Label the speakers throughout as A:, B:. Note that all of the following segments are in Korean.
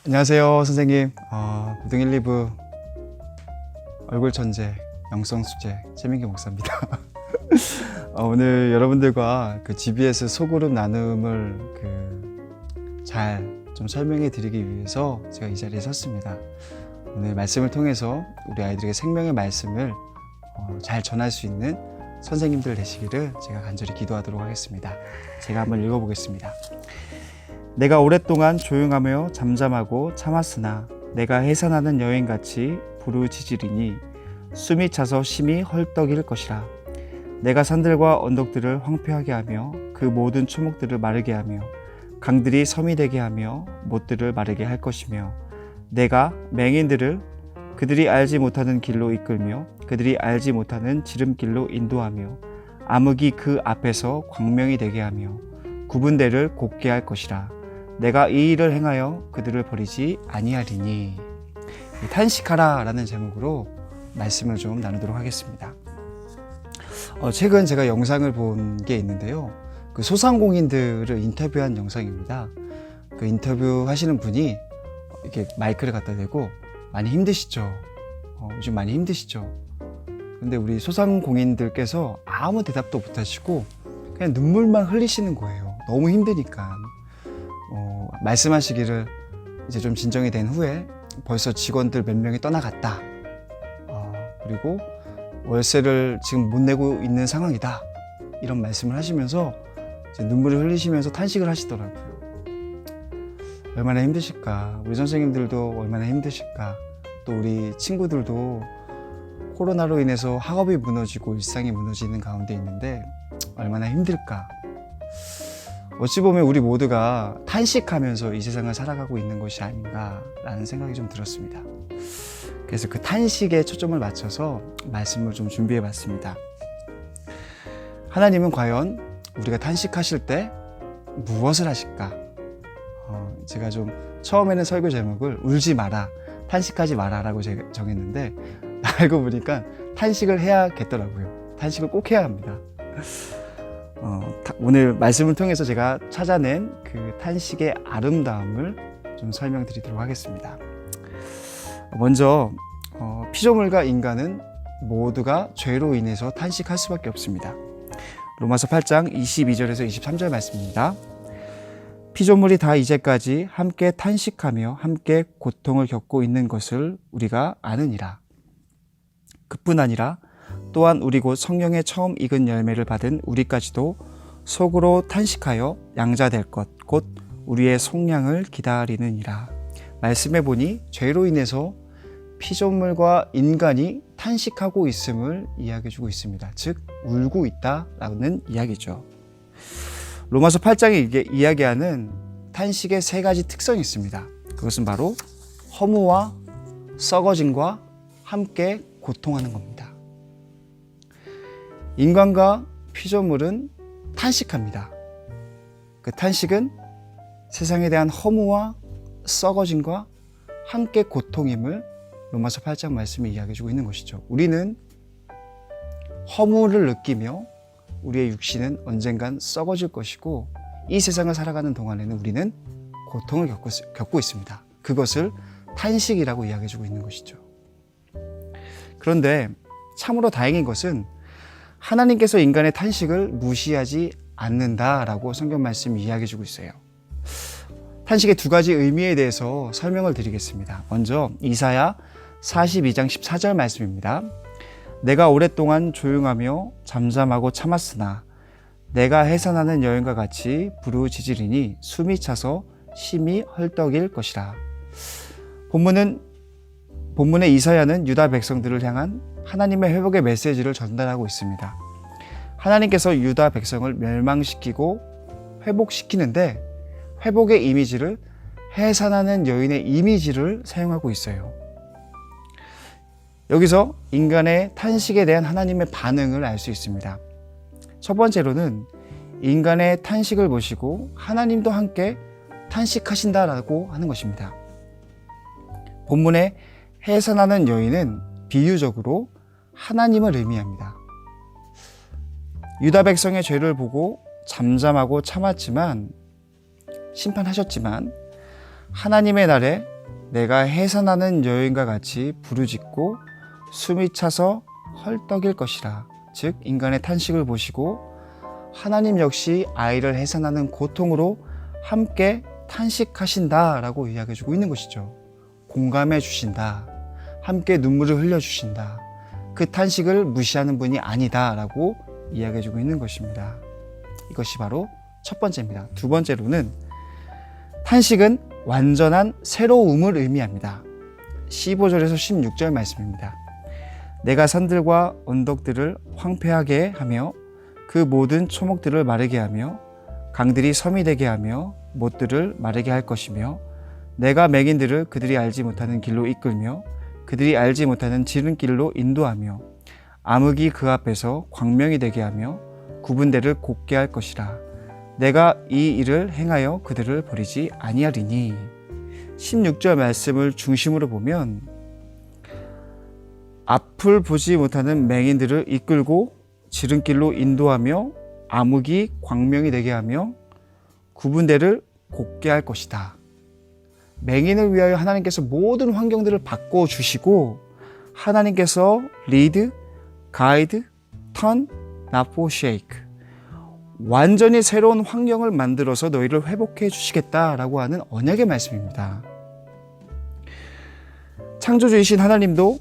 A: 안녕하세요, 선생님. 고등 1, 2부 얼굴 천재, 영성 수재, 최민기 목사입니다. 오늘 여러분들과 그 GBS 소그룹 나눔을 잘 좀 설명해 드리기 위해서 제가 이 자리에 섰습니다. 오늘 말씀을 통해서 우리 아이들에게 생명의 말씀을 잘 전할 수 있는 선생님들 되시기를 제가 간절히 기도하도록 하겠습니다. 제가 한번 읽어보겠습니다. 내가 오랫동안 조용하며 잠잠하고 참았으나 내가 해산하는 여인같이 부르짖으리니 숨이 차서 심히 헐떡일 것이라. 내가 산들과 언덕들을 황폐하게 하며 그 모든 초목들을 마르게 하며 강들이 섬이 되게 하며 못들을 마르게 할 것이며 내가 맹인들을 그들이 알지 못하는 길로 이끌며 그들이 알지 못하는 지름길로 인도하며 암흑이 그 앞에서 광명이 되게 하며 구분대를 곱게 할 것이라. 내가 이 일을 행하여 그들을 버리지 아니하리니. 탄식하라 라는 제목으로 말씀을 좀 나누도록 하겠습니다. 최근 제가 영상을 본 게 있는데요, 그 소상공인들을 인터뷰한 영상입니다. 그 인터뷰 하시는 분이 이렇게 마이크를 갖다 대고 많이 힘드시죠? 요즘 많이 힘드시죠? 근데 우리 소상공인들께서 아무 대답도 못 하시고 그냥 눈물만 흘리시는 거예요. 너무 힘드니까. 말씀하시기를 이제 좀 진정이 된 후에 벌써 직원들 몇 명이 떠나갔다. 그리고 월세를 지금 못 내고 있는 상황이다. 이런 말씀을 하시면서 이제 눈물을 흘리시면서 탄식을 하시더라고요. 얼마나 힘드실까. 우리 선생님들도 얼마나 힘드실까. 또 우리 친구들도 코로나로 인해서 학업이 무너지고 일상이 무너지는 가운데 있는데 얼마나 힘들까. 어찌 보면 우리 모두가 탄식하면서 이 세상을 살아가고 있는 것이 아닌가라는 생각이 좀 들었습니다. 그래서 그 탄식에 초점을 맞춰서 말씀을 좀 준비해 봤습니다. 하나님은 과연 우리가 탄식하실 때 무엇을 하실까? 제가 좀 처음에는 설교 제목을 울지 마라, 탄식하지 마라 라고 정했는데 알고 보니까 탄식을 해야겠더라고요. 탄식을 꼭 해야 합니다. 오늘 말씀을 통해서 제가 찾아낸 그 탄식의 아름다움을 좀 설명드리도록 하겠습니다. 먼저 피조물과 인간은 모두가 죄로 인해서 탄식할 수밖에 없습니다. 로마서 8장 22절에서 23절 말씀입니다. 피조물이 다 이제까지 함께 탄식하며 함께 고통을 겪고 있는 것을 우리가 아느니라. 그뿐 아니라 또한 우리 곧 성령의 처음 익은 열매를 받은 우리까지도 속으로 탄식하여 양자될 것 곧 우리의 속량을 기다리느니라. 말씀해 보니 죄로 인해서 피조물과 인간이 탄식하고 있음을 이야기해 주고 있습니다. 즉 울고 있다라는 이야기죠. 로마서 8장에 이야기하는 탄식의 세 가지 특성이 있습니다. 그것은 바로 허무와 썩어짐과 함께 고통하는 겁니다. 인간과 피조물은 탄식합니다. 그 탄식은 세상에 대한 허무와 썩어짐과 함께 고통임을 로마서 8장 말씀이 이야기해주고 있는 것이죠. 우리는 허무를 느끼며 우리의 육신은 언젠간 썩어질 것이고 이 세상을 살아가는 동안에는 우리는 고통을 겪고 있습니다. 그것을 탄식이라고 이야기해주고 있는 것이죠. 그런데 참으로 다행인 것은 하나님께서 인간의 탄식을 무시하지 않는다라고 성경 말씀이 이야기해주고 있어요. 탄식의 두 가지 의미에 대해서 설명을 드리겠습니다. 먼저 이사야 42장 14절 말씀입니다. 내가 오랫동안 조용하며 잠잠하고 참았으나 내가 해산하는 여인과 같이 부르짖으리니 숨이 차서 심히 헐떡일 것이라. 본문의 이사야는 유다 백성들을 향한 하나님의 회복의 메시지를 전달하고 있습니다. 하나님께서 유다 백성을 멸망시키고 회복시키는데 회복의 이미지를 해산하는 여인의 이미지를 사용하고 있어요. 여기서 인간의 탄식에 대한 하나님의 반응을 알 수 있습니다. 첫 번째로는 인간의 탄식을 보시고 하나님도 함께 탄식하신다라고 하는 것입니다. 본문의 해산하는 여인은 비유적으로 하나님을 의미합니다. 유다 백성의 죄를 보고 잠잠하고 참았지만 심판하셨지만 하나님의 날에 내가 해산하는 여인과 같이 부르짖고 숨이 차서 헐떡일 것이라. 즉 인간의 탄식을 보시고 하나님 역시 아이를 해산하는 고통으로 함께 탄식하신다라고 이야기해주고 있는 것이죠. 공감해 주신다. 함께 눈물을 흘려주신다. 그 탄식을 무시하는 분이 아니다라고 이야기해주고 있는 것입니다. 이것이 바로 첫 번째입니다. 두 번째로는 탄식은 완전한 새로움을 의미합니다. 15절에서 16절 말씀입니다. 내가 산들과 언덕들을 황폐하게 하며 그 모든 초목들을 마르게 하며 강들이 섬이 되게 하며 못들을 마르게 할 것이며 내가 맹인들을 그들이 알지 못하는 길로 이끌며 그들이 알지 못하는 지름길로 인도하며 암흑이 그 앞에서 광명이 되게 하며 구분대를 곱게 할 것이라. 내가 이 일을 행하여 그들을 버리지 아니하리니. 16절 말씀을 중심으로 보면 앞을 보지 못하는 맹인들을 이끌고 지름길로 인도하며 암흑이 광명이 되게 하며 구분대를 곱게 할 것이다. 맹인을 위하여 하나님께서 모든 환경들을 바꿔주시고 하나님께서 리드, 가이드, 턴, 나포, 쉐이크 완전히 새로운 환경을 만들어서 너희를 회복해 주시겠다라고 하는 언약의 말씀입니다. 창조주이신 하나님도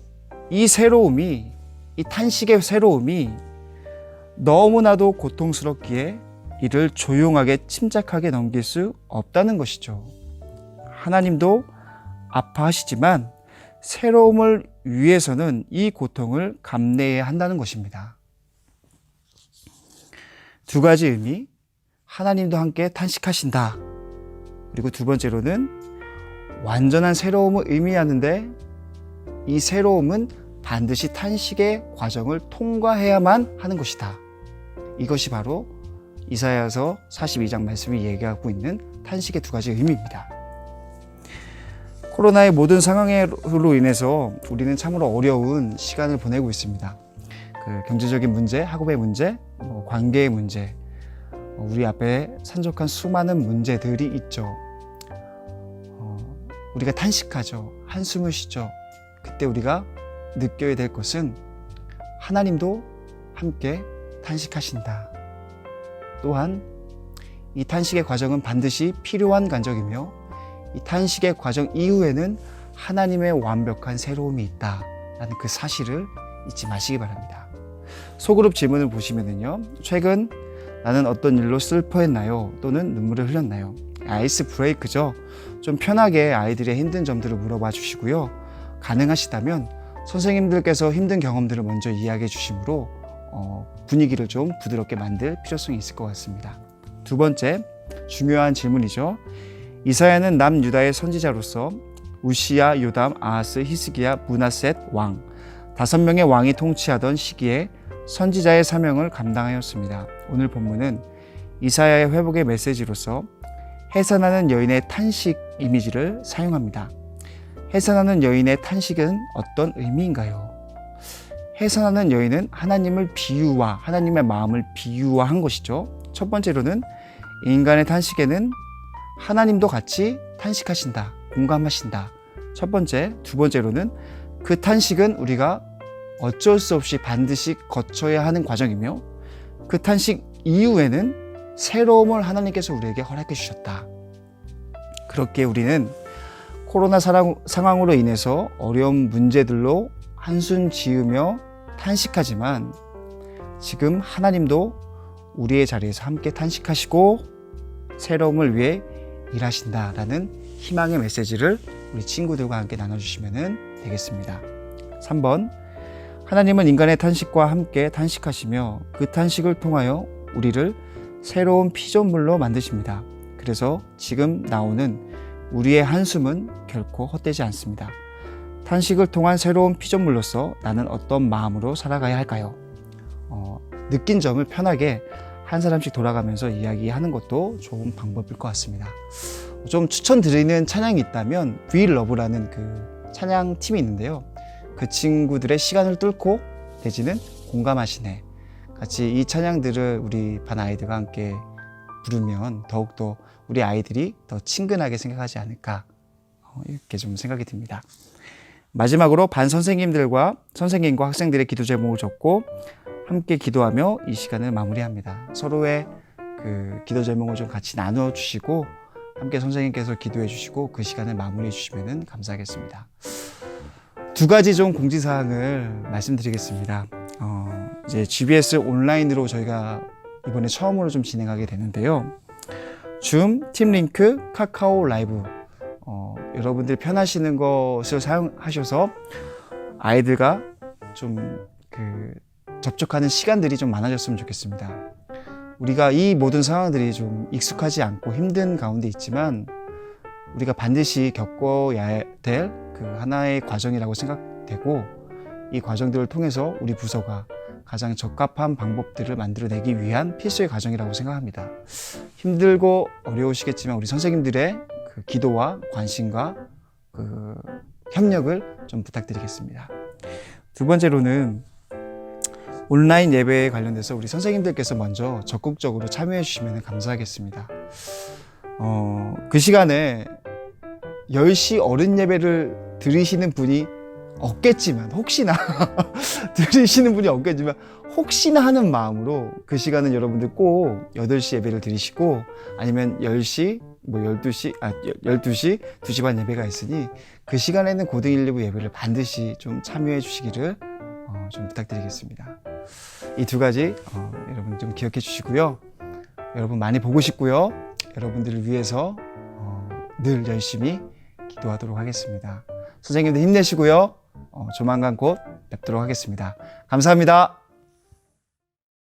A: 이 새로움이, 이 탄식의 새로움이 너무나도 고통스럽기에 이를 조용하게 침착하게 넘길 수 없다는 것이죠. 하나님도 아파하시지만 새로움을 위해서는 이 고통을 감내해야 한다는 것입니다. 두 가지 의미, 하나님도 함께 탄식하신다. 그리고 두 번째로는 완전한 새로움을 의미하는데 이 새로움은 반드시 탄식의 과정을 통과해야만 하는 것이다. 이것이 바로 이사야서 42장 말씀이 얘기하고 있는 탄식의 두 가지 의미입니다. 코로나의 모든 상황으로 인해서 우리는 참으로 어려운 시간을 보내고 있습니다. 경제적인 문제, 학업의 문제, 관계의 문제, 우리 앞에 산적한 수많은 문제들이 있죠. 우리가 탄식하죠. 한숨을 쉬죠. 그때 우리가 느껴야 될 것은 하나님도 함께 탄식하신다. 또한 이 탄식의 과정은 반드시 필요한 간적이며 이 탄식의 과정 이후에는 하나님의 완벽한 새로움이 있다라는 그 사실을 잊지 마시기 바랍니다. 소그룹 질문을 보시면요. 최근 나는 어떤 일로 슬퍼했나요? 또는 눈물을 흘렸나요? 아이스 브레이크죠. 좀 편하게 아이들의 힘든 점들을 물어봐 주시고요. 가능하시다면 선생님들께서 힘든 경험들을 먼저 이야기해 주심으로 분위기를 좀 부드럽게 만들 필요성이 있을 것 같습니다. 두 번째 중요한 질문이죠. 이사야는 남유다의 선지자로서 우시야, 요담, 아하스, 히스기야, 므낫셋 왕 5명의 왕이 통치하던 시기에 선지자의 사명을 감당하였습니다. 오늘 본문은 이사야의 회복의 메시지로서 해산하는 여인의 탄식 이미지를 사용합니다. 해산하는 여인의 탄식은 어떤 의미인가요? 해산하는 여인은 하나님을 비유화, 하나님의 마음을 비유화한 것이죠. 첫 번째로는 인간의 탄식에는 하나님도 같이 탄식하신다, 공감하신다. 첫 번째, 두 번째로는 그 탄식은 우리가 어쩔 수 없이 반드시 거쳐야 하는 과정이며 그 탄식 이후에는 새로움을 하나님께서 우리에게 허락해 주셨다. 그렇게 우리는 코로나 상황으로 인해서 어려운 문제들로 한숨 지으며 탄식하지만 지금 하나님도 우리의 자리에서 함께 탄식하시고 새로움을 위해 일하신다라는 희망의 메시지를 우리 친구들과 함께 나눠주시면 되겠습니다. 3번, 하나님은 인간의 탄식과 함께 탄식하시며 그 탄식을 통하여 우리를 새로운 피조물로 만드십니다. 그래서 지금 나오는 우리의 한숨은 결코 헛되지 않습니다. 탄식을 통한 새로운 피조물로서 나는 어떤 마음으로 살아가야 할까요? 느낀 점을 편하게 한 사람씩 돌아가면서 이야기하는 것도 좋은 방법일 것 같습니다. 좀 추천드리는 찬양이 있다면 We Love라는 그 찬양 팀이 있는데요. 그 친구들의 시간을 뚫고 내지는 공감하시네. 같이 이 찬양들을 우리 반 아이들과 함께 부르면 더욱더 우리 아이들이 더 친근하게 생각하지 않을까 이렇게 좀 생각이 듭니다. 마지막으로 반 선생님과 학생들의 기도 제목을 적고 함께 기도하며 이 시간을 마무리합니다. 서로의 그 기도 제목을 좀 같이 나누어 주시고 함께 선생님께서 기도해 주시고 그 시간을 마무리해 주시면 감사하겠습니다. 두 가지 좀 공지사항을 말씀드리겠습니다. 이제 GBS 온라인으로 저희가 이번에 처음으로 좀 진행하게 되는데요. 줌, 팀링크, 카카오 라이브 여러분들 편하시는 것을 사용하셔서 아이들과 좀 접촉하는 시간들이 좀 많아졌으면 좋겠습니다. 우리가 이 모든 상황들이 좀 익숙하지 않고 힘든 가운데 있지만 우리가 반드시 겪어야 될 그 하나의 과정이라고 생각되고 이 과정들을 통해서 우리 부서가 가장 적합한 방법들을 만들어내기 위한 필수의 과정이라고 생각합니다. 힘들고 어려우시겠지만 우리 선생님들의 그 기도와 관심과 그 협력을 좀 부탁드리겠습니다. 두 번째로는 온라인 예배에 관련돼서 우리 선생님들께서 먼저 적극적으로 참여해 주시면 감사하겠습니다. 그 시간에 10시 어른 예배를 들으시는 분이 없겠지만 혹시나 들으시는 분이 없겠지만 혹시나 하는 마음으로 그 시간은 여러분들 꼭 8시 예배를 드리시고 아니면 10시, 12시, 2시 반 예배가 있으니 그 시간에는 고등 1, 2부 예배를 반드시 좀 참여해 주시기를 좀 부탁드리겠습니다. 이 두 가지 여러분 좀 기억해 주시고요. 여러분 많이 보고 싶고요. 여러분들을 위해서 늘 열심히 기도하도록 하겠습니다. 선생님들 힘내시고요. 조만간 곧 뵙도록 하겠습니다. 감사합니다.